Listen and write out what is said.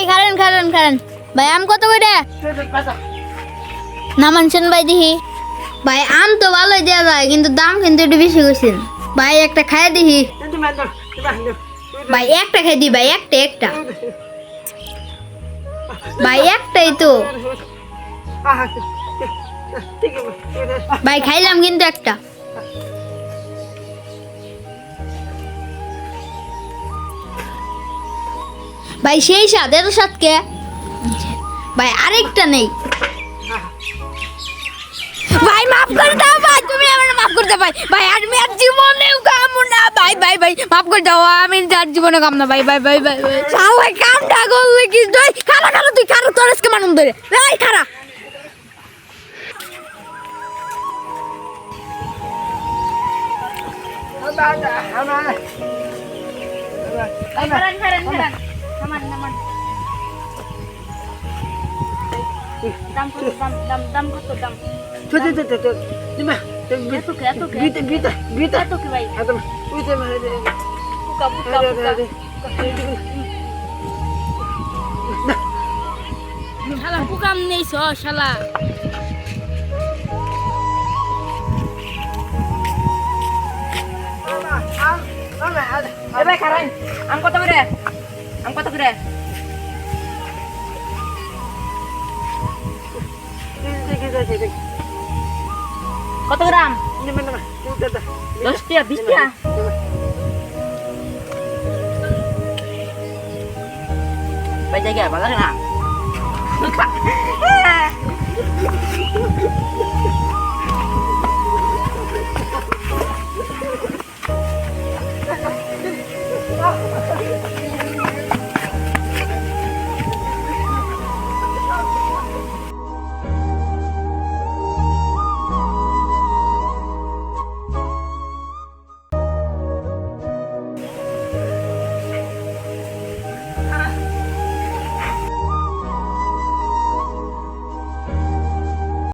ভাই খারেন খারেন খারেন ভাই আম কত করে না মানছেন ভাই দেখি ভাই আম তো ভালোই দেওয়া যায় কিন্তু দাম কিন্তু একটু বেশি করছেন ভাই একটা খাই দেখি ভাই একটা খাই দি ভাই একটা ভাই একটাই তো ভাই খাইলাম কিন্তু একটা ভাই সেই স্বাদ এত স্বাদ কে ভাই আরেকটা নেই ভাই মাফ করে দাও ভাই তুমি আমার মাফ করে দাও ভাই ভাই আমি আর জীবনেও কামু না ভাই ভাই ভাই মাফ করে দাও আমি আর জীবনে কাম না ভাই ভাই ভাই ভাই সবাই কামটা করলে কি তুই খারা খারা তুই খারা তোর আজকে মানুষ ধরে ভাই খারা দাম কত দাম কত দাম শালা পুকাম নেই শালা আম কত করে কত গ্রাম 10 টাকা 20 টাকা ভাই জায়গা ভালো লাগে না